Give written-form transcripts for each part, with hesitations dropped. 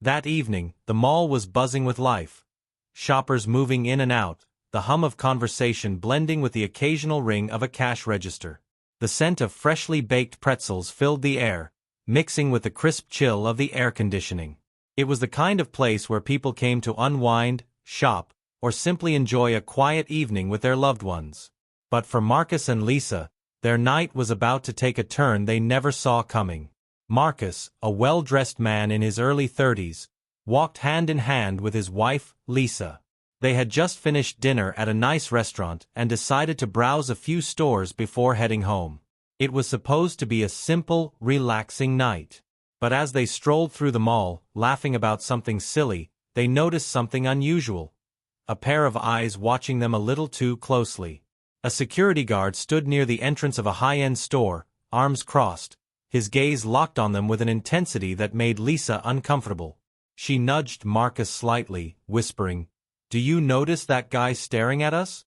That evening, the mall was buzzing with life. Shoppers moving in and out, the hum of conversation blending with the occasional ring of a cash register. The scent of freshly baked pretzels filled the air, mixing with the crisp chill of the air conditioning. It was the kind of place where people came to unwind, shop, or simply enjoy a quiet evening with their loved ones. But for Marcus and Lisa, their night was about to take a turn they never saw coming. Marcus, a well-dressed man in his early 30s, walked hand in hand with his wife, Lisa. They had just finished dinner at a nice restaurant and decided to browse a few stores before heading home. It was supposed to be a simple, relaxing night. But as they strolled through the mall, laughing about something silly, they noticed something unusual. A pair of eyes watching them a little too closely. A security guard stood near the entrance of a high-end store, arms crossed, his gaze locked on them with an intensity that made Lisa uncomfortable. She nudged Marcus slightly, whispering, "Do you notice that guy staring at us?"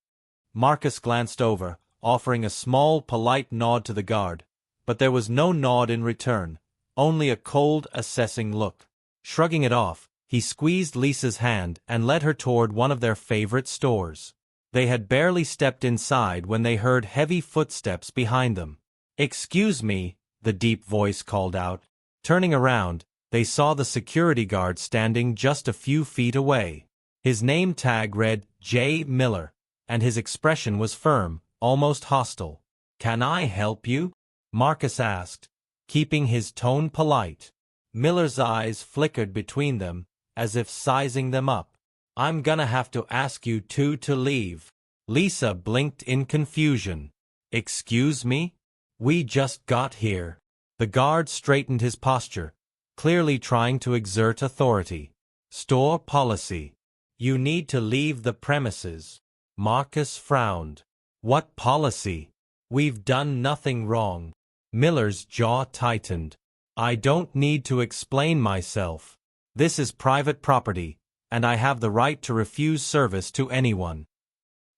Marcus glanced over, offering a small, polite nod to the guard, but there was no nod in return, only a cold, assessing look. Shrugging it off, he squeezed Lisa's hand and led her toward one of their favorite stores. They had barely stepped inside when they heard heavy footsteps behind them. "Excuse me," the deep voice called out. Turning around, they saw the security guard standing just a few feet away. His name tag read J. Miller, and his expression was firm, almost hostile. "Can I help you?" Marcus asked, keeping his tone polite. Miller's eyes flickered between them, as if sizing them up. "I'm gonna have to ask you two to leave." Lisa blinked in confusion. "Excuse me? We just got here." The guard straightened his posture, clearly trying to exert authority. "Store policy. You need to leave the premises." Marcus frowned. "What policy? We've done nothing wrong." Miller's jaw tightened. "I don't need to explain myself. This is private property, and I have the right to refuse service to anyone."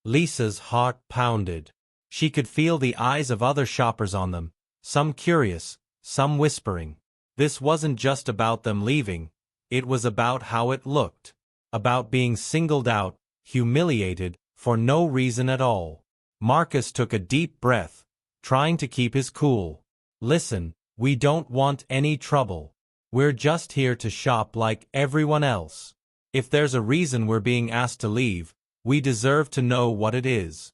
Lisa's heart pounded. She could feel the eyes of other shoppers on them, some curious, some whispering. This wasn't just about them leaving, it was about how it looked. About being singled out, humiliated, for no reason at all. Marcus took a deep breath, trying to keep his cool. "Listen, we don't want any trouble. We're just here to shop like everyone else. If there's a reason we're being asked to leave, we deserve to know what it is."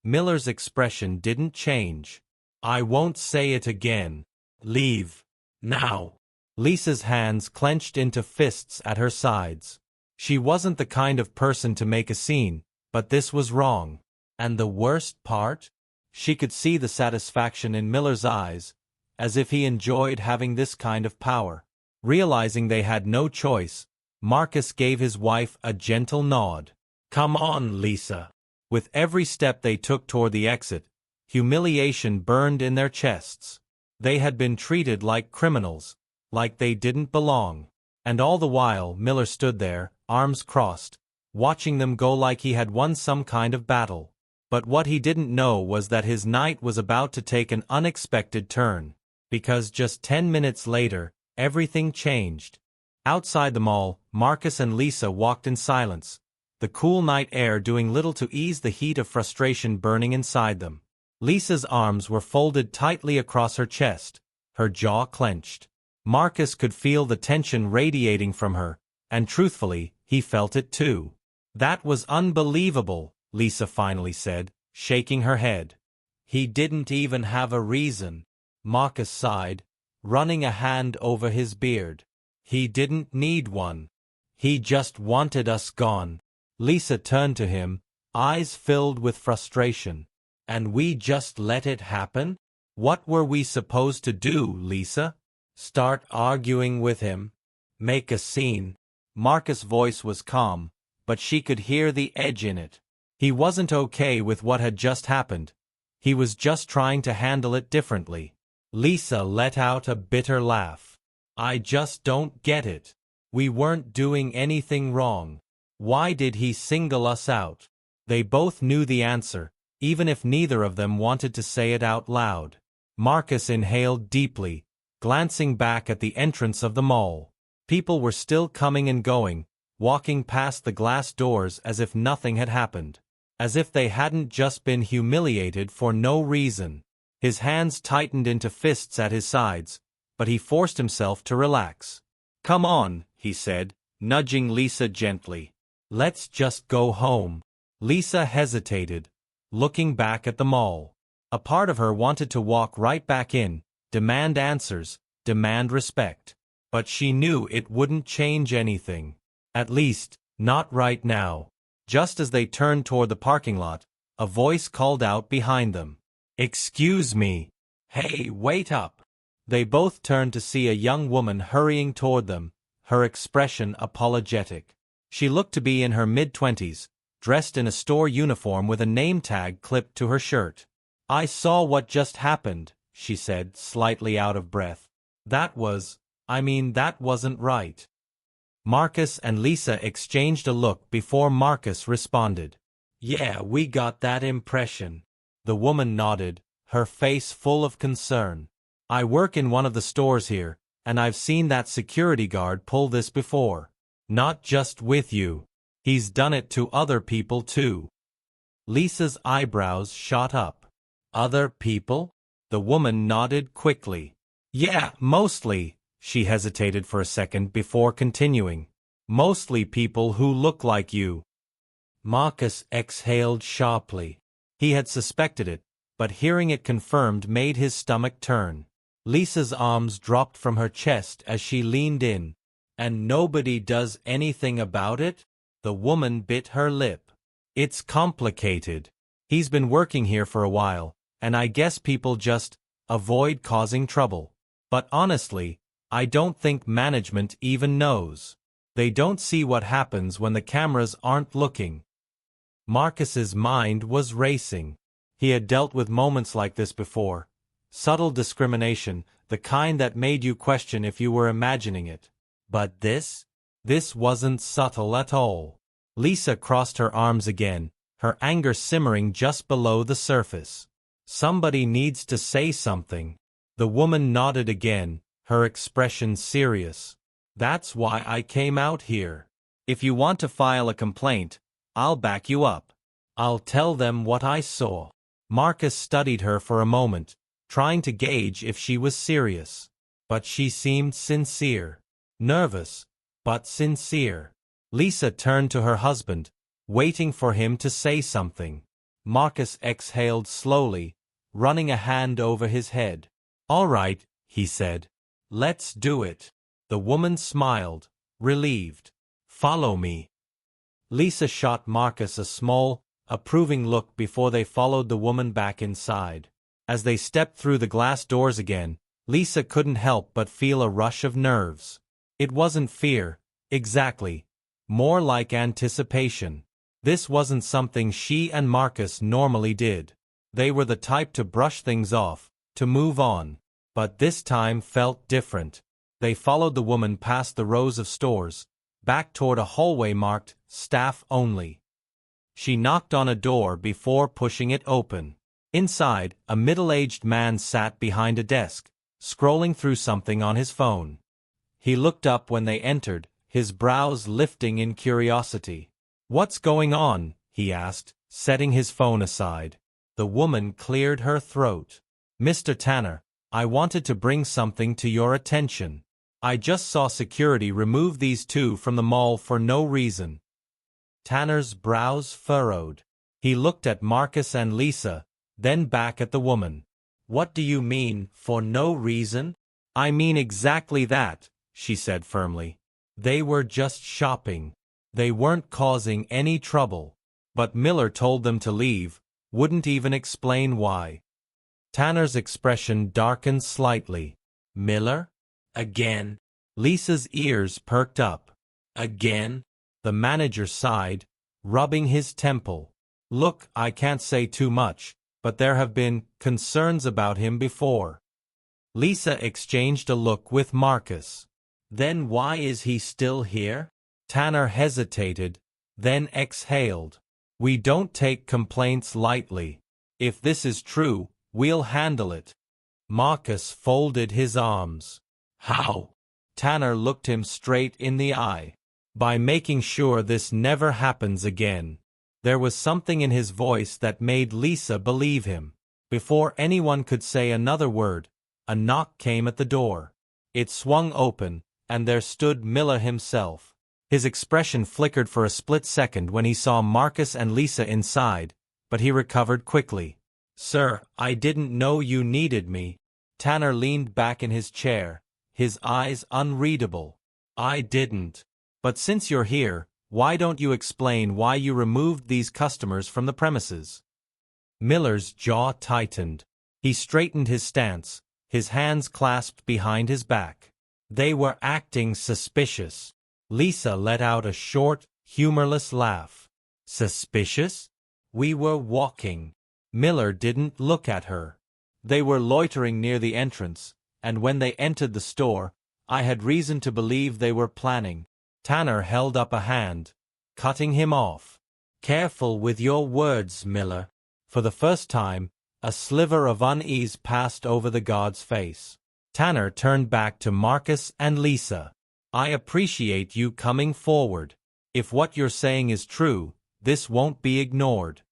Miller's expression didn't change. "I won't say it again. Leave. Now." Lisa's hands clenched into fists at her sides. She wasn't the kind of person to make a scene, but this was wrong. And the worst part? She could see the satisfaction in Miller's eyes, as if he enjoyed having this kind of power. Realizing they had no choice, Marcus gave his wife a gentle nod. "Come on, Lisa." With every step they took toward the exit, humiliation burned in their chests. They had been treated like criminals, like they didn't belong. And all the while Miller stood there, arms crossed, watching them go like he had won some kind of battle. But what he didn't know was that his night was about to take an unexpected turn. Because just 10 minutes later, everything changed. Outside the mall, Marcus and Lisa walked in silence, the cool night air doing little to ease the heat of frustration burning inside them. Lisa's arms were folded tightly across her chest, her jaw clenched. Marcus could feel the tension radiating from her, and truthfully, he felt it too. "That was unbelievable," Lisa finally said, shaking her head. "He didn't even have a reason." Marcus sighed, running a hand over his beard. "He didn't need one. He just wanted us gone." Lisa turned to him, eyes filled with frustration. "And we just let it happen? What were we supposed to do, Lisa? Start arguing with him? Make a scene?" Marcus' voice was calm, but she could hear the edge in it. He wasn't okay with what had just happened. He was just trying to handle it differently. Lisa let out a bitter laugh. "I just don't get it. We weren't doing anything wrong. Why did he single us out?" They both knew the answer, even if neither of them wanted to say it out loud. Marcus inhaled deeply, glancing back at the entrance of the mall. People were still coming and going, walking past the glass doors as if nothing had happened. As if they hadn't just been humiliated for no reason. His hands tightened into fists at his sides, but he forced himself to relax. "Come on," he said, nudging Lisa gently. "Let's just go home." Lisa hesitated, looking back at the mall. A part of her wanted to walk right back in, demand answers, demand respect. But she knew it wouldn't change anything. At least, not right now. Just as they turned toward the parking lot, a voice called out behind them. "Excuse me." "Hey, wait up." They both turned to see a young woman hurrying toward them, her expression apologetic. She looked to be in her mid-20s, dressed in a store uniform with a name tag clipped to her shirt. "I saw what just happened," she said, slightly out of breath. That wasn't right." Marcus and Lisa exchanged a look before Marcus responded. "Yeah, we got that impression." The woman nodded, her face full of concern. "I work in one of the stores here, and I've seen that security guard pull this before. Not just with you. He's done it to other people too." Lisa's eyebrows shot up. "Other people?" The woman nodded quickly. "Yeah, mostly." She hesitated for a second before continuing. "Mostly people who look like you." Marcus exhaled sharply. He had suspected it, but hearing it confirmed made his stomach turn. Lisa's arms dropped from her chest as she leaned in. "And nobody does anything about it?" The woman bit her lip. "It's complicated. He's been working here for a while, and I guess people just avoid causing trouble. But honestly, I don't think management even knows. They don't see what happens when the cameras aren't looking." Marcus's mind was racing. He had dealt with moments like this before. Subtle discrimination, the kind that made you question if you were imagining it. But this wasn't subtle at all. Lisa crossed her arms again, her anger simmering just below the surface. "Somebody needs to say something." The woman nodded again, her expression serious. "That's why I came out here. If you want to file a complaint, I'll back you up. I'll tell them what I saw." Marcus studied her for a moment, trying to gauge if she was serious. But she seemed sincere. Nervous, but sincere. Lisa turned to her husband, waiting for him to say something. Marcus exhaled slowly, running a hand over his head. "All right," he said. "Let's do it." The woman smiled, relieved. "Follow me." Lisa shot Marcus a small, approving look before they followed the woman back inside. As they stepped through the glass doors again, Lisa couldn't help but feel a rush of nerves. It wasn't fear, exactly. More like anticipation. This wasn't something she and Marcus normally did. They were the type to brush things off, to move on. But this time felt different. They followed the woman past the rows of stores, back toward a hallway marked, "Staff Only." She knocked on a door before pushing it open. Inside, a middle-aged man sat behind a desk, scrolling through something on his phone. He looked up when they entered, his brows lifting in curiosity. "What's going on?" he asked, setting his phone aside. The woman cleared her throat. "Mr. Tanner, I wanted to bring something to your attention. I just saw security remove these two from the mall for no reason." Tanner's brows furrowed. He looked at Marcus and Lisa, then back at the woman. "What do you mean, for no reason?" "I mean exactly that," she said firmly. "They were just shopping. They weren't causing any trouble. But Miller told them to leave, wouldn't even explain why." Tanner's expression darkened slightly. "Miller? Again?" Lisa's ears perked up. "Again?" The manager sighed, rubbing his temple. "Look, I can't say too much, but there have been concerns about him before." Lisa exchanged a look with Marcus. "Then why is he still here?" Tanner hesitated, then exhaled. "We don't take complaints lightly. If this is true, we'll handle it." Marcus folded his arms. "How?" Tanner looked him straight in the eye. By making sure this never happens again. There was something in his voice that made Lisa believe him. Before anyone could say another word, a knock came at the door. It swung open, and there stood Miller himself. His expression flickered for a split second when he saw Marcus and Lisa inside, but he recovered quickly. "Sir, I didn't know you needed me." Tanner leaned back in his chair, his eyes unreadable. "I didn't. But since you're here, why don't you explain why you removed these customers from the premises?" Miller's jaw tightened. He straightened his stance, his hands clasped behind his back. "They were acting suspicious." Lisa let out a short, humorless laugh. "Suspicious?" "We were walking." Miller didn't look at her. "They were loitering near the entrance, and when they entered the store, I had reason to believe they were planning." Tanner held up a hand, cutting him off. "Careful with your words, Miller." For the first time, a sliver of unease passed over the guard's face. Tanner turned back to Marcus and Lisa. "I appreciate you coming forward. If what you're saying is true, this won't be ignored."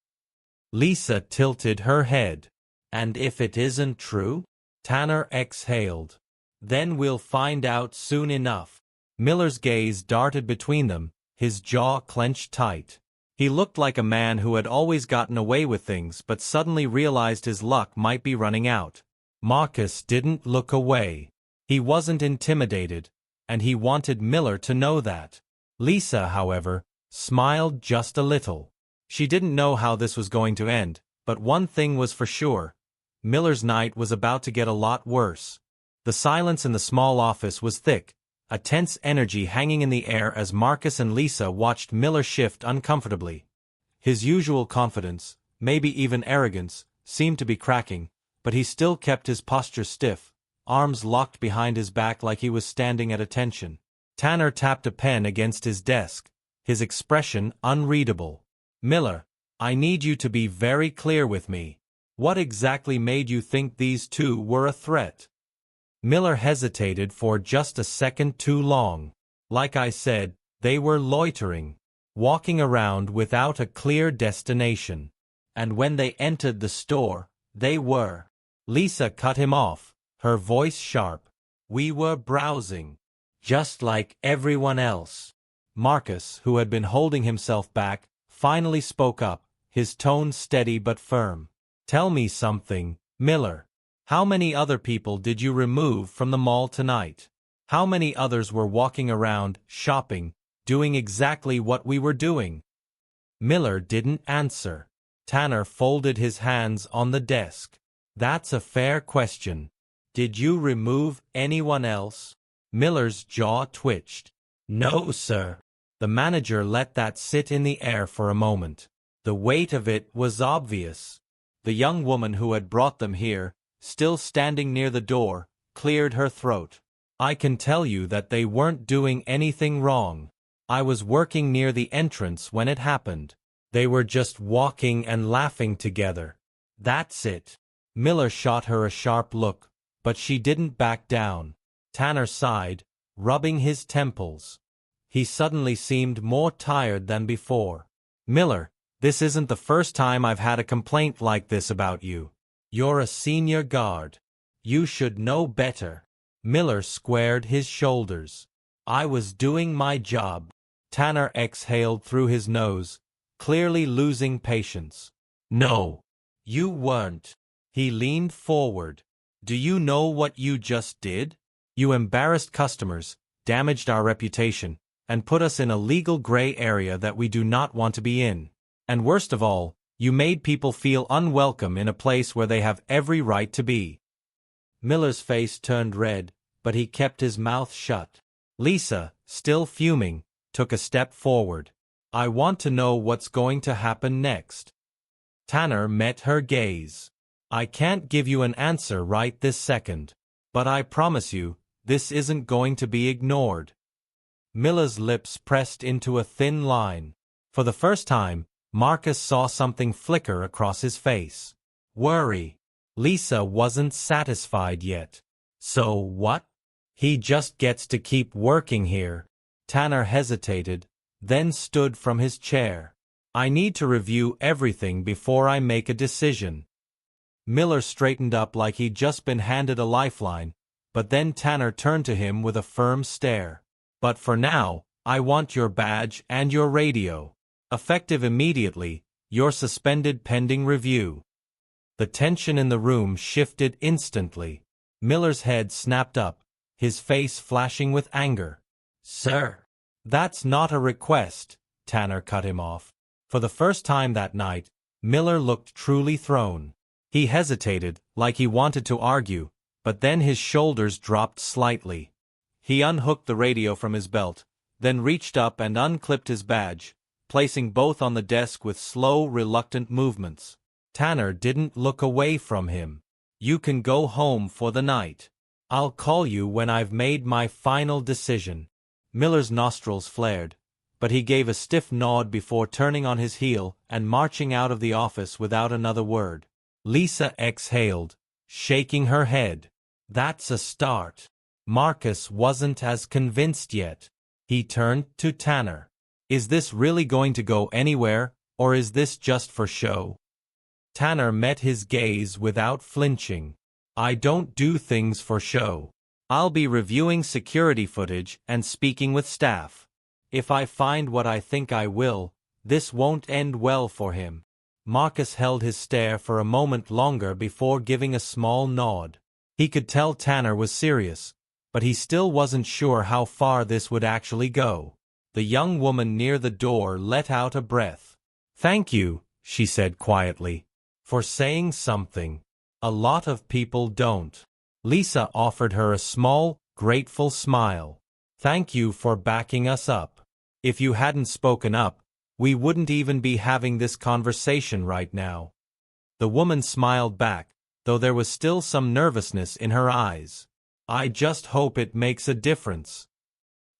Lisa tilted her head. "And if it isn't true?" Tanner exhaled. "Then we'll find out soon enough." Miller's gaze darted between them, his jaw clenched tight. He looked like a man who had always gotten away with things but suddenly realized his luck might be running out. Marcus didn't look away. He wasn't intimidated, and he wanted Miller to know that. Lisa, however, smiled just a little. She didn't know how this was going to end, but one thing was for sure. Miller's night was about to get a lot worse. The silence in the small office was thick, a tense energy hanging in the air as Marcus and Lisa watched Miller shift uncomfortably. His usual confidence, maybe even arrogance, seemed to be cracking, but he still kept his posture stiff, arms locked behind his back like he was standing at attention. Tanner tapped a pen against his desk, his expression unreadable. "Miller, I need you to be very clear with me. What exactly made you think these two were a threat?" Miller hesitated for just a second too long. "Like I said, they were loitering, walking around without a clear destination. And when they entered the store, they were." Lisa cut him off, her voice sharp. "We were browsing, just like everyone else." Marcus, who had been holding himself back, finally spoke up, his tone steady but firm. "Tell me something, Miller. How many other people did you remove from the mall tonight? How many others were walking around, shopping, doing exactly what we were doing?" Miller didn't answer. Tanner folded his hands on the desk. "That's a fair question. Did you remove anyone else?" Miller's jaw twitched. "No, sir." The manager let that sit in the air for a moment. The weight of it was obvious. The young woman who had brought them here, still standing near the door, cleared her throat. "I can tell you that they weren't doing anything wrong. I was working near the entrance when it happened. They were just walking and laughing together. That's it." Miller shot her a sharp look, but she didn't back down. Tanner sighed, rubbing his temples. He suddenly seemed more tired than before. "Miller, this isn't the first time I've had a complaint like this about you. You're a senior guard. You should know better." Miller squared his shoulders. "I was doing my job." Tanner exhaled through his nose, clearly losing patience. "No, you weren't." He leaned forward. "Do you know what you just did? You embarrassed customers, damaged our reputation, and put us in a legal gray area that we do not want to be in. And worst of all, you made people feel unwelcome in a place where they have every right to be." Miller's face turned red, but he kept his mouth shut. Lisa, still fuming, took a step forward. "I want to know what's going to happen next." Tanner met her gaze. "I can't give you an answer right this second, but I promise you, this isn't going to be ignored." Miller's lips pressed into a thin line. For the first time, Marcus saw something flicker across his face. Worry. Lisa wasn't satisfied yet. "So what?" He just gets to keep working here. Tanner hesitated, then stood from his chair. I need to review everything before I make a decision. Miller straightened up like he'd just been handed a lifeline, but then Tanner turned to him with a firm stare. But for now, I want your badge and your radio. Effective immediately, you're suspended pending review. The tension in the room shifted instantly. Miller's head snapped up, his face flashing with anger. Sir, that's not a request, Tanner cut him off. For the first time that night, Miller looked truly thrown. He hesitated, like he wanted to argue, but then his shoulders dropped slightly. He unhooked the radio from his belt, then reached up and unclipped his badge, placing both on the desk with slow, reluctant movements. Tanner didn't look away from him. You can go home for the night. I'll call you when I've made my final decision. Miller's nostrils flared, but he gave a stiff nod before turning on his heel and marching out of the office without another word. Lisa exhaled, shaking her head. That's a start. Marcus wasn't as convinced yet. He turned to Tanner. Is this really going to go anywhere, or is this just for show? Tanner met his gaze without flinching. I don't do things for show. I'll be reviewing security footage and speaking with staff. If I find what I think I will, this won't end well for him. Marcus held his stare for a moment longer before giving a small nod. He could tell Tanner was serious, but he still wasn't sure how far this would actually go. The young woman near the door let out a breath. Thank you, she said quietly, for saying something. A lot of people don't. Lisa offered her a small, grateful smile. Thank you for backing us up. If you hadn't spoken up, we wouldn't even be having this conversation right now. The woman smiled back, though there was still some nervousness in her eyes. I just hope it makes a difference.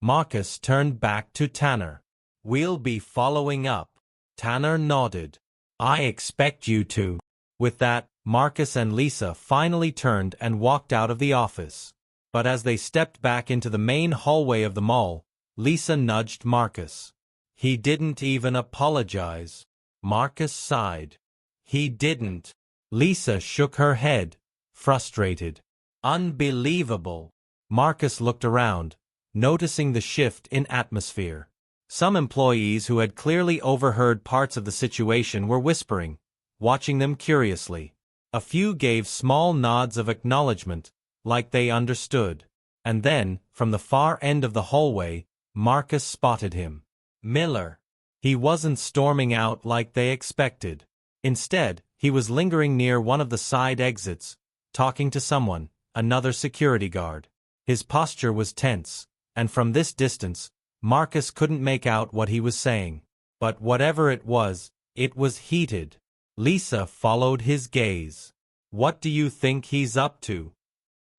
Marcus turned back to Tanner. We'll be following up. Tanner nodded. I expect you to. With that, Marcus and Lisa finally turned and walked out of the office. But as they stepped back into the main hallway of the mall, Lisa nudged Marcus. He didn't even apologize. Marcus sighed. He didn't. Lisa shook her head, frustrated. Unbelievable. Marcus looked around, noticing the shift in atmosphere. Some employees who had clearly overheard parts of the situation were whispering, watching them curiously. A few gave small nods of acknowledgement, like they understood. And then, from the far end of the hallway, Marcus spotted him. Miller. He wasn't storming out like they expected. Instead, he was lingering near one of the side exits, talking to someone, another security guard. His posture was tense, and from this distance, Marcus couldn't make out what he was saying. But whatever it was heated. Lisa followed his gaze. What do you think he's up to?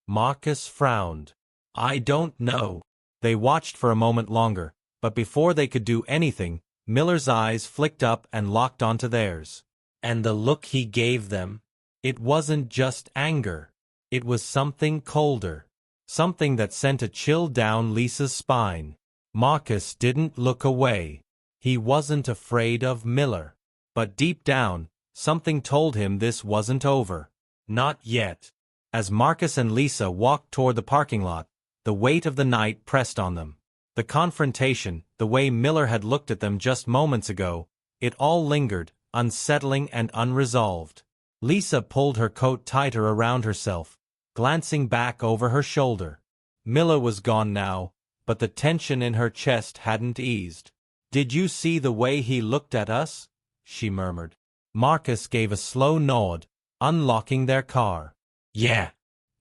Marcus frowned. I don't know. They watched for a moment longer, but before they could do anything, Miller's eyes flicked up and locked onto theirs. And the look he gave them, it wasn't just anger. It was something colder. Something that sent a chill down Lisa's spine. Marcus didn't look away. He wasn't afraid of Miller. But deep down, something told him this wasn't over. Not yet. As Marcus and Lisa walked toward the parking lot, the weight of the night pressed on them. The confrontation, the way Miller had looked at them just moments ago, it all lingered, unsettling and unresolved. Lisa pulled her coat tighter around herself, glancing back over her shoulder. Miller was gone now, but the tension in her chest hadn't eased. Did you see the way he looked at us? She murmured. Marcus gave a slow nod, unlocking their car. Yeah.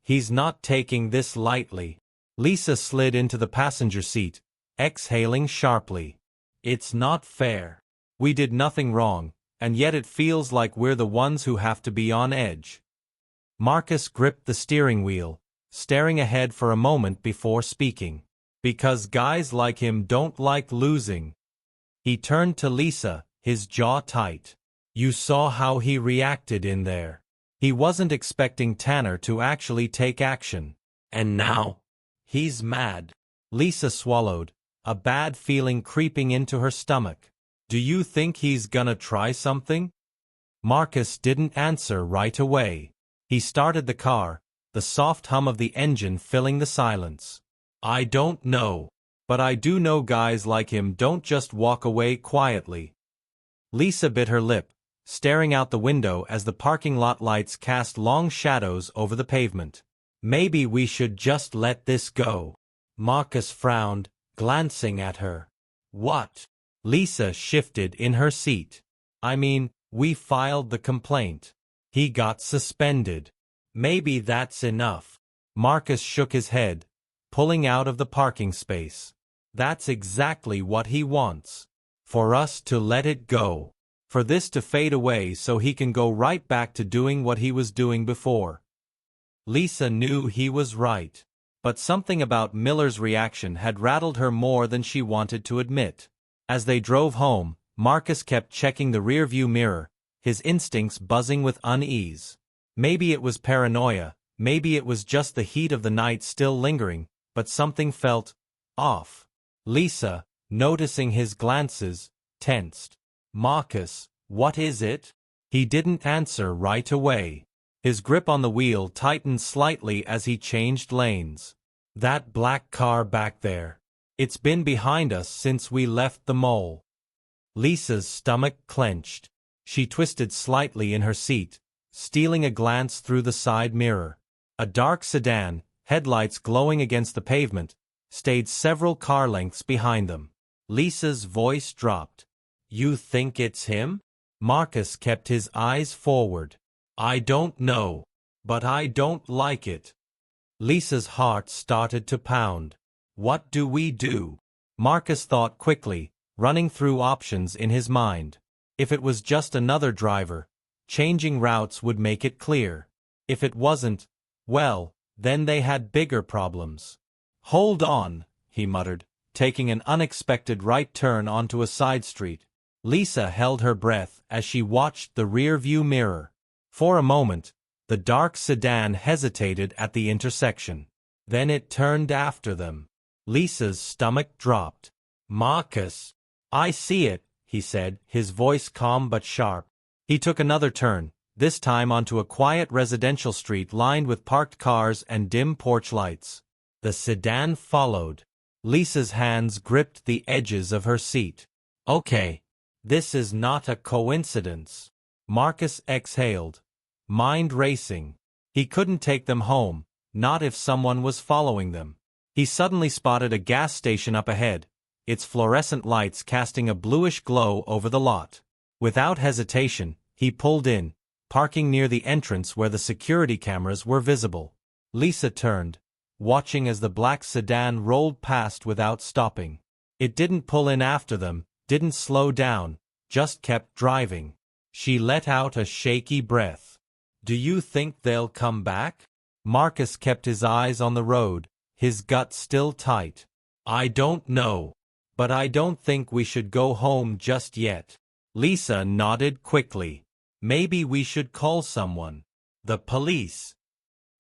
He's not taking this lightly. Lisa slid into the passenger seat, exhaling sharply. It's not fair. We did nothing wrong, and yet it feels like we're the ones who have to be on edge. Marcus gripped the steering wheel, staring ahead for a moment before speaking. Because guys like him don't like losing. He turned to Lisa, his jaw tight. You saw how he reacted in there. He wasn't expecting Tanner to actually take action. And now, He's mad. Lisa swallowed, a bad feeling creeping into her stomach. Do you think he's gonna try something? Marcus didn't answer right away. He started the car, the soft hum of the engine filling the silence. I don't know. But I do know guys like him don't just walk away quietly. Lisa bit her lip, staring out the window as the parking lot lights cast long shadows over the pavement. Maybe we should just let this go. Marcus frowned, glancing at her. What? Lisa shifted in her seat. I mean, we filed the complaint. He got suspended. Maybe that's enough. Marcus shook his head, pulling out of the parking space. That's exactly what he wants. For us to let it go. For this to fade away so he can go right back to doing what he was doing before. Lisa knew he was right. But something about Miller's reaction had rattled her more than she wanted to admit. As they drove home, Marcus kept checking the rearview mirror, his instincts buzzing with unease. Maybe it was paranoia, maybe it was just the heat of the night still lingering, but something felt off. Lisa, noticing his glances, tensed. Marcus, what is it? He didn't answer right away. His grip on the wheel tightened slightly as he changed lanes. That black car back there. It's been behind us since we left the mall. Lisa's stomach clenched. She twisted slightly in her seat, stealing a glance through the side mirror. A dark sedan, headlights glowing against the pavement, stayed several car lengths behind them. Lisa's voice dropped. You think it's him? Marcus kept his eyes forward. I don't know, but I don't like it. Lisa's heart started to pound. What do we do? Marcus thought quickly, running through options in his mind. If it was just another driver, changing routes would make it clear. If it wasn't, well, then they had bigger problems. Hold on, he muttered, taking an unexpected right turn onto a side street. Lisa held her breath as she watched the rear-view mirror. For a moment, the dark sedan hesitated at the intersection. Then it turned after them. Lisa's stomach dropped. Marcus. I see it, he said, his voice calm but sharp. He took another turn, this time onto a quiet residential street lined with parked cars and dim porch lights. The sedan followed. Lisa's hands gripped the edges of her seat. Okay. This is not a coincidence. Marcus exhaled, mind racing. He couldn't take them home, not if someone was following them. He suddenly spotted a gas station up ahead, its fluorescent lights casting a bluish glow over the lot. Without hesitation, he pulled in, parking near the entrance where the security cameras were visible. Lisa turned, watching as the black sedan rolled past without stopping. It didn't pull in after them, didn't slow down, just kept driving. She let out a shaky breath. Do you think they'll come back? Marcus kept his eyes on the road, his gut still tight. I don't know. But I don't think we should go home just yet. Lisa nodded quickly. Maybe we should call someone. The police.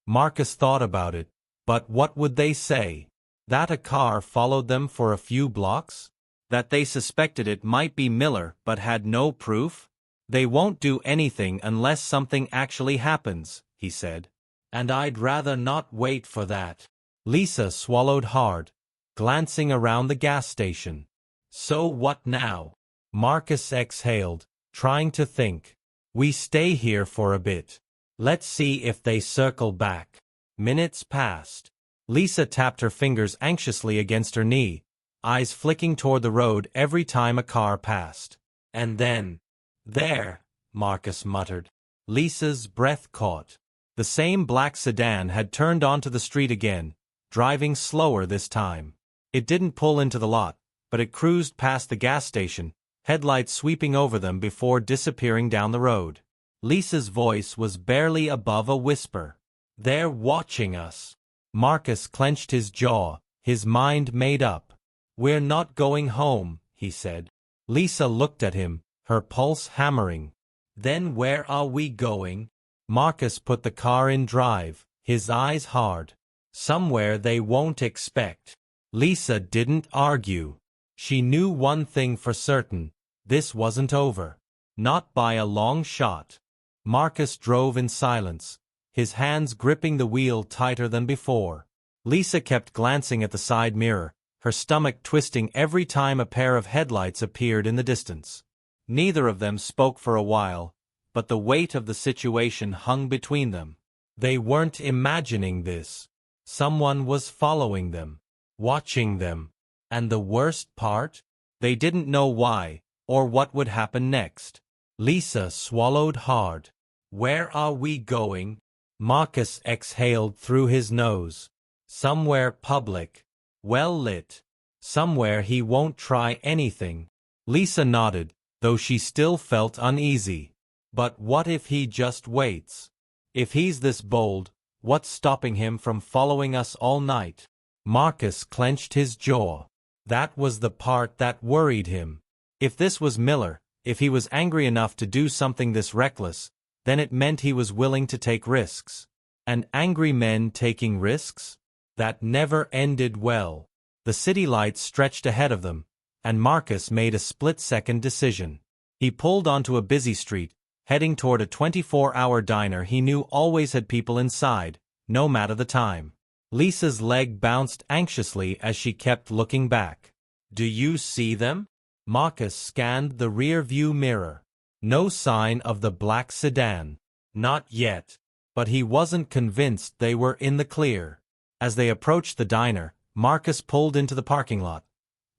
Marcus thought about it, but what would they say? That a car followed them for a few blocks? That they suspected it might be Miller but had no proof? They won't do anything unless something actually happens, he said. And I'd rather not wait for that. Lisa swallowed hard, glancing around the gas station. So what now? Marcus exhaled, trying to think. We stay here for a bit. Let's see if they circle back. Minutes passed. Lisa tapped her fingers anxiously against her knee, eyes flicking toward the road every time a car passed. And then, there, Marcus muttered. Lisa's breath caught. The same black sedan had turned onto the street again, driving slower this time. It didn't pull into the lot, but it cruised past the gas station, headlights sweeping over them before disappearing down the road. Lisa's voice was barely above a whisper. They're watching us. Marcus clenched his jaw, his mind made up. We're not going home, he said. Lisa looked at him, her pulse hammering. Then where are we going? Marcus put the car in drive, his eyes hard. Somewhere they won't expect. Lisa didn't argue. She knew one thing for certain. This wasn't over. Not by a long shot. Marcus drove in silence, his hands gripping the wheel tighter than before. Lisa kept glancing at the side mirror, her stomach twisting every time a pair of headlights appeared in the distance. Neither of them spoke for a while, but the weight of the situation hung between them. They weren't imagining this. Someone was following them, watching them. And the worst part? They didn't know why, or what would happen next. Lisa swallowed hard. Where are we going? Marcus exhaled through his nose. Somewhere public. Well lit. Somewhere he won't try anything. Lisa nodded, though she still felt uneasy. But what if he just waits? If he's this bold, what's stopping him from following us all night? Marcus clenched his jaw. That was the part that worried him. If this was Miller, if he was angry enough to do something this reckless, then it meant he was willing to take risks. And angry men taking risks? That never ended well. The city lights stretched ahead of them, and Marcus made a split-second decision. He pulled onto a busy street, heading toward a 24-hour diner he knew always had people inside, no matter the time. Lisa's leg bounced anxiously as she kept looking back. Do you see them? Marcus scanned the rear-view mirror. No sign of the black sedan. Not yet. But he wasn't convinced they were in the clear. As they approached the diner, Marcus pulled into the parking lot,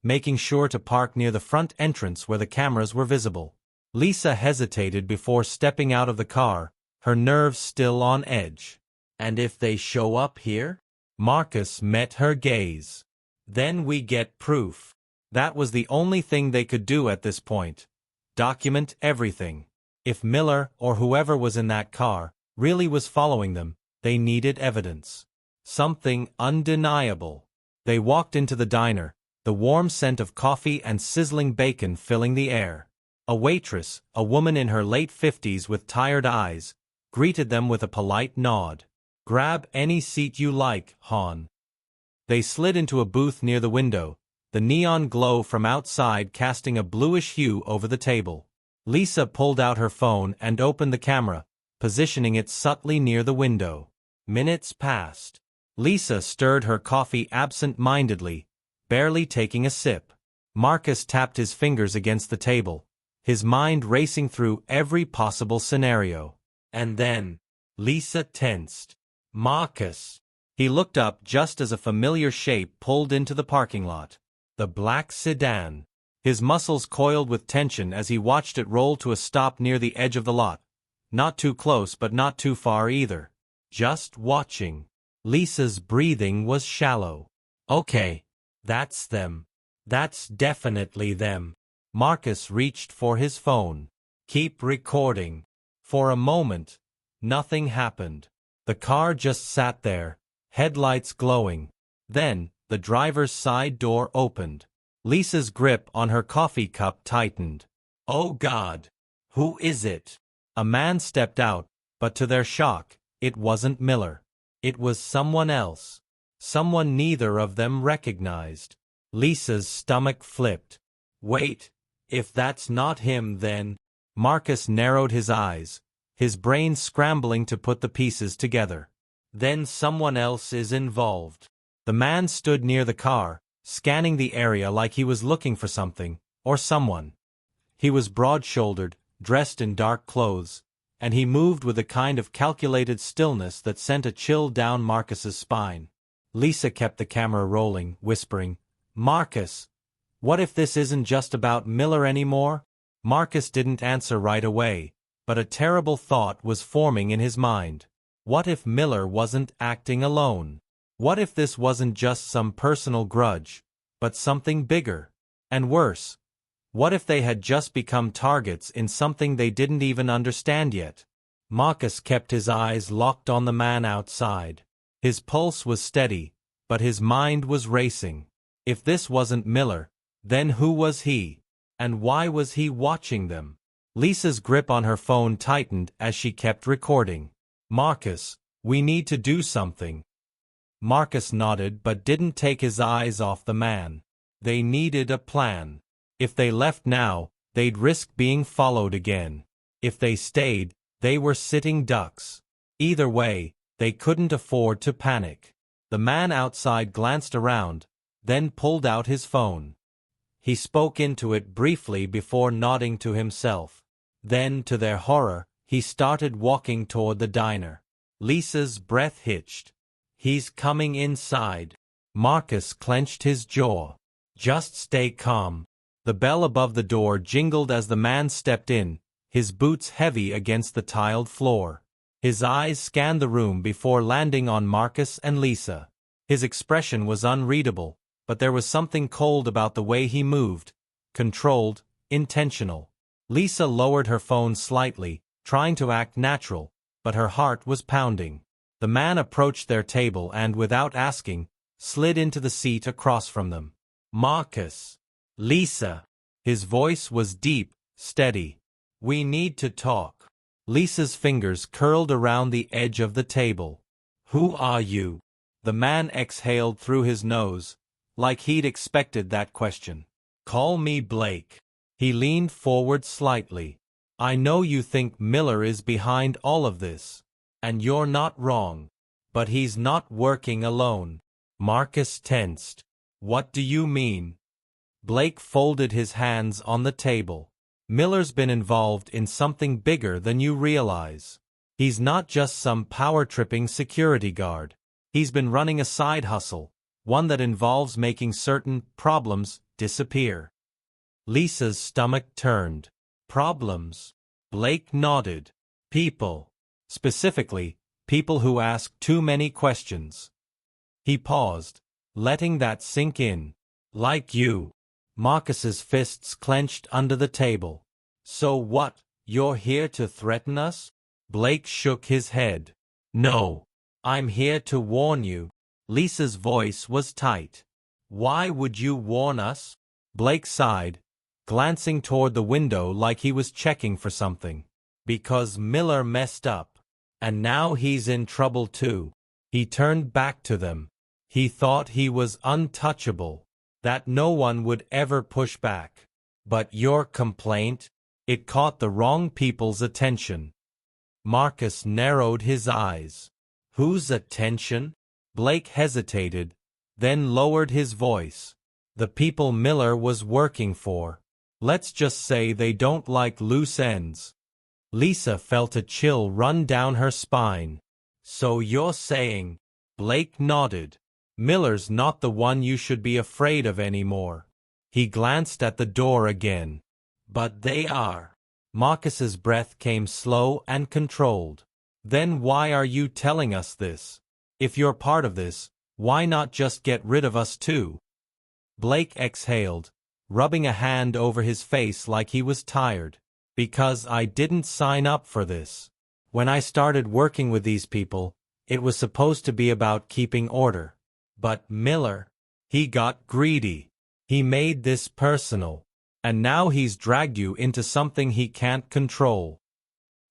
making sure to park near the front entrance where the cameras were visible. Lisa hesitated before stepping out of the car, her nerves still on edge. And if they show up here? Marcus met her gaze. Then we get proof. That was the only thing they could do at this point. Document everything. If Miller, or whoever was in that car, really was following them, they needed evidence. Something undeniable. They walked into the diner, the warm scent of coffee and sizzling bacon filling the air. A waitress, a woman in her late 50s with tired eyes, greeted them with a polite nod. Grab any seat you like, hon. They slid into a booth near the window, the neon glow from outside casting a bluish hue over the table. Lisa pulled out her phone and opened the camera, positioning it subtly near the window. Minutes passed. Lisa stirred her coffee absent-mindedly, barely taking a sip. Marcus tapped his fingers against the table, his mind racing through every possible scenario. And then, Lisa tensed. Marcus. He looked up just as a familiar shape pulled into the parking lot. The black sedan. His muscles coiled with tension as he watched it roll to a stop near the edge of the lot. Not too close but not too far either. Just watching. Lisa's breathing was shallow. Okay. That's them. That's definitely them. Marcus reached for his phone. Keep recording. For a moment, nothing happened. The car just sat there, headlights glowing. Then, the driver's side door opened. Lisa's grip on her coffee cup tightened. Oh God! Who is it? A man stepped out, but to their shock, it wasn't Miller. It was someone else. Someone neither of them recognized. Lisa's stomach flipped. Wait, if that's not him then... Marcus narrowed his eyes, his brain scrambling to put the pieces together. Then someone else is involved. The man stood near the car, scanning the area like he was looking for something, or someone. He was broad-shouldered, dressed in dark clothes, and he moved with a kind of calculated stillness that sent a chill down Marcus's spine. Lisa kept the camera rolling, whispering, Marcus, what if this isn't just about Miller anymore? Marcus didn't answer right away, but a terrible thought was forming in his mind. What if Miller wasn't acting alone? What if this wasn't just some personal grudge, but something bigger? And worse, what if they had just become targets in something they didn't even understand yet? Marcus kept his eyes locked on the man outside. His pulse was steady, but his mind was racing. If this wasn't Miller, then who was he? And why was he watching them? Lisa's grip on her phone tightened as she kept recording. Marcus, we need to do something. Marcus nodded but didn't take his eyes off the man. They needed a plan. If they left now, they'd risk being followed again. If they stayed, they were sitting ducks. Either way, they couldn't afford to panic. The man outside glanced around, then pulled out his phone. He spoke into it briefly before nodding to himself. Then, to their horror, he started walking toward the diner. Lisa's breath hitched. "He's coming inside." Marcus clenched his jaw. "Just stay calm." The bell above the door jingled as the man stepped in, his boots heavy against the tiled floor. His eyes scanned the room before landing on Marcus and Lisa. His expression was unreadable, but there was something cold about the way he moved, controlled, intentional. Lisa lowered her phone slightly, trying to act natural, but her heart was pounding. The man approached their table and, without asking, slid into the seat across from them. "Marcus." "Lisa." His voice was deep, steady. "We need to talk." Lisa's fingers curled around the edge of the table. "Who are you?" The man exhaled through his nose, like he'd expected that question. "Call me Blake." He leaned forward slightly. "I know you think Miller is behind all of this. And you're not wrong. But he's not working alone." Marcus tensed. "What do you mean?" Blake folded his hands on the table. "Miller's been involved in something bigger than you realize. He's not just some power-tripping security guard. He's been running a side hustle, one that involves making certain problems disappear." Lisa's stomach turned. "Problems?" Blake nodded. "People. Specifically, people who ask too many questions." He paused, letting that sink in. "Like you." Marcus's fists clenched under the table. "So what, you're here to threaten us?" Blake shook his head. "No. I'm here to warn you." Lisa's voice was tight. "Why would you warn us?" Blake sighed, glancing toward the window like he was checking for something. "Because Miller messed up. And now he's in trouble too." He turned back to them. "He thought he was untouchable, that no one would ever push back. But your complaint? It caught the wrong people's attention." Marcus narrowed his eyes. "Whose attention?" Blake hesitated, then lowered his voice. "The people Miller was working for. Let's just say they don't like loose ends." Lisa felt a chill run down her spine. "So you're saying—" Blake nodded. "Miller's not the one you should be afraid of anymore." He glanced at the door again. "But they are." Marcus's breath came slow and controlled. "Then why are you telling us this? If you're part of this, why not just get rid of us too?" Blake exhaled, rubbing a hand over his face like he was tired. "Because I didn't sign up for this. When I started working with these people, it was supposed to be about keeping order. But Miller, he got greedy. He made this personal. And now he's dragged you into something he can't control."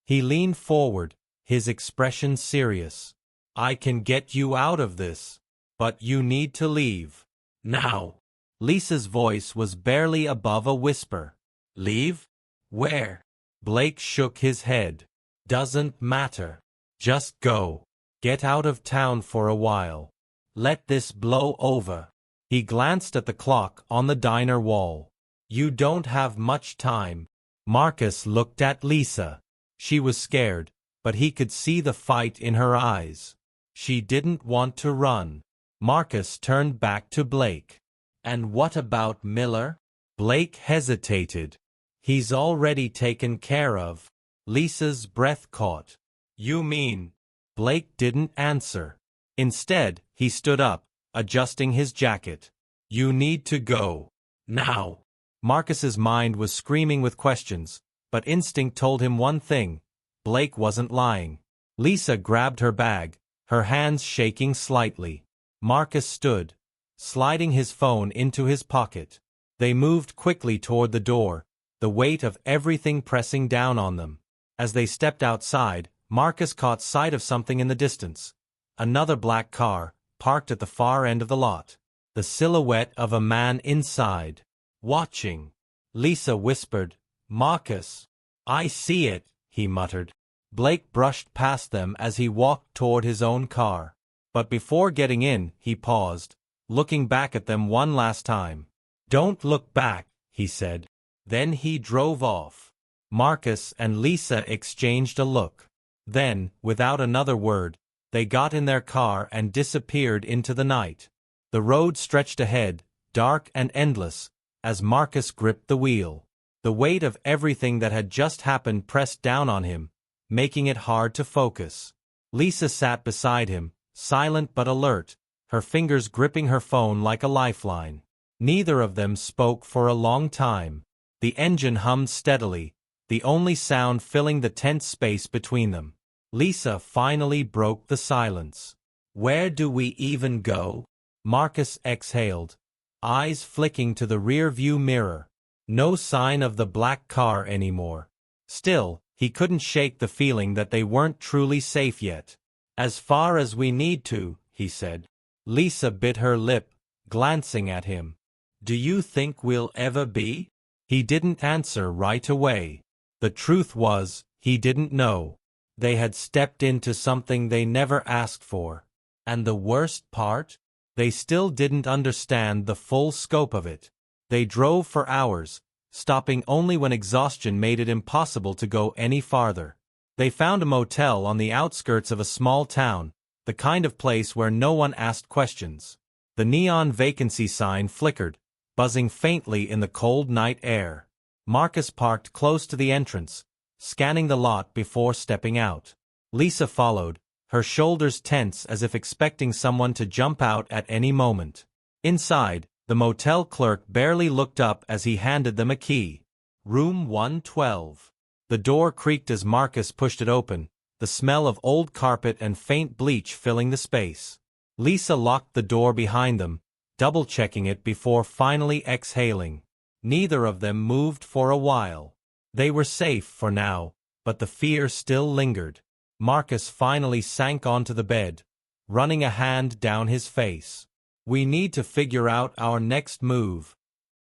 He leaned forward, his expression serious. "I can get you out of this. But you need to leave. Now." Lisa's voice was barely above a whisper. "Leave? Where?" Blake shook his head. "Doesn't matter. Just go. Get out of town for a while. Let this blow over." He glanced at the clock on the diner wall. "You don't have much time." Marcus looked at Lisa. She was scared, but he could see the fight in her eyes. She didn't want to run. Marcus turned back to Blake. "And what about Miller?" Blake hesitated. "He's already taken care of." Lisa's breath caught. "You mean?" Blake didn't answer. Instead, he stood up, adjusting his jacket. "You need to go. Now." Marcus's mind was screaming with questions, but instinct told him one thing: Blake wasn't lying. Lisa grabbed her bag, her hands shaking slightly. Marcus stood, sliding his phone into his pocket. They moved quickly toward the door, the weight of everything pressing down on them. As they stepped outside, Marcus caught sight of something in the distance. Another black car, parked at the far end of the lot. The silhouette of a man inside. Watching. Lisa whispered, "Marcus." "I see it," he muttered. Blake brushed past them as he walked toward his own car. But before getting in, he paused, looking back at them one last time. "Don't look back," he said. Then he drove off. Marcus and Lisa exchanged a look. Then, without another word, they got in their car and disappeared into the night. The road stretched ahead, dark and endless, as Marcus gripped the wheel. The weight of everything that had just happened pressed down on him, making it hard to focus. Lisa sat beside him, silent but alert, her fingers gripping her phone like a lifeline. Neither of them spoke for a long time. The engine hummed steadily, the only sound filling the tense space between them. Lisa finally broke the silence. "Where do we even go?" Marcus exhaled, eyes flicking to the rear-view mirror. No sign of the black car anymore. Still, he couldn't shake the feeling that they weren't truly safe yet. "As far as we need to," he said. Lisa bit her lip, glancing at him. "Do you think we'll ever be?" He didn't answer right away. The truth was, he didn't know. They had stepped into something they never asked for. And the worst part? They still didn't understand the full scope of it. They drove for hours, stopping only when exhaustion made it impossible to go any farther. They found a motel on the outskirts of a small town, the kind of place where no one asked questions. The neon vacancy sign flickered, buzzing faintly in the cold night air. Marcus parked close to the entrance, scanning the lot before stepping out. Lisa followed, her shoulders tense as if expecting someone to jump out at any moment. Inside, the motel clerk barely looked up as he handed them a key. Room 112. The door creaked as Marcus pushed it open, the smell of old carpet and faint bleach filling the space. Lisa locked the door behind them, double-checking it before finally exhaling. Neither of them moved for a while. They were safe for now, but the fear still lingered. Marcus finally sank onto the bed, running a hand down his face. "We need to figure out our next move."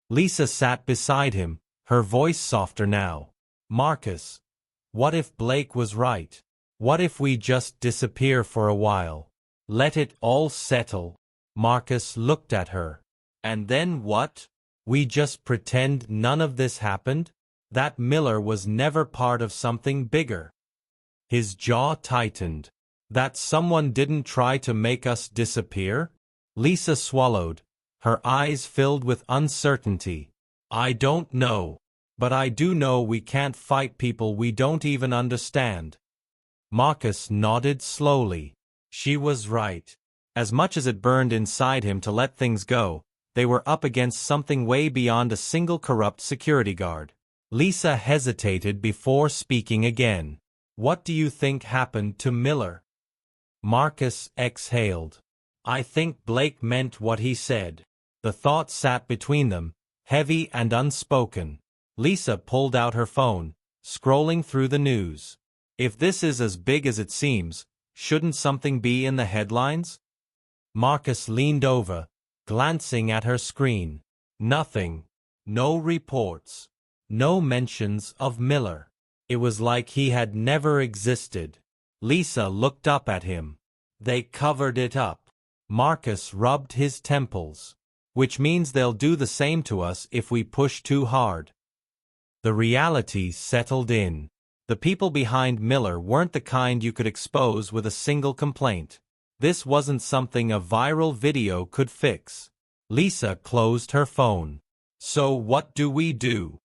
Lisa sat beside him, her voice softer now. "Marcus, what if Blake was right? What if we just disappear for a while? Let it all settle?" Marcus looked at her. "And then what? We just pretend none of this happened? That Miller was never part of something bigger." His jaw tightened. "That someone didn't try to make us disappear?" Lisa swallowed, her eyes filled with uncertainty. "I don't know. But I do know we can't fight people we don't even understand." Marcus nodded slowly. She was right. As much as it burned inside him to let things go, they were up against something way beyond a single corrupt security guard. Lisa hesitated before speaking again. "What do you think happened to Miller?" Marcus exhaled. "I think Blake meant what he said." The thought sat between them, heavy and unspoken. Lisa pulled out her phone, scrolling through the news. "If this is as big as it seems, shouldn't something be in the headlines?" Marcus leaned over, glancing at her screen. Nothing. No reports. No mentions of Miller. It was like he had never existed. Lisa looked up at him. "They covered it up." Marcus rubbed his temples. "Which means they'll do the same to us if we push too hard." The reality settled in. The people behind Miller weren't the kind you could expose with a single complaint. This wasn't something a viral video could fix. Lisa closed her phone. "So what do we do?"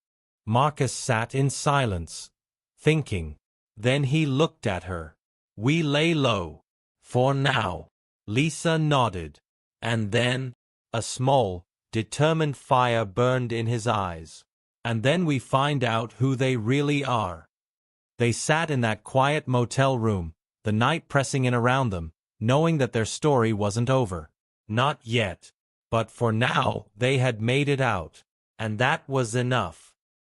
Marcus sat in silence, thinking. Then he looked at her. "We lay low. For now." Lisa nodded. "And then?" A small, determined fire burned in his eyes. "And then we find out who they really are." They sat in that quiet motel room, the night pressing in around them, knowing that their story wasn't over. Not yet. But for now, they had made it out. And that was enough.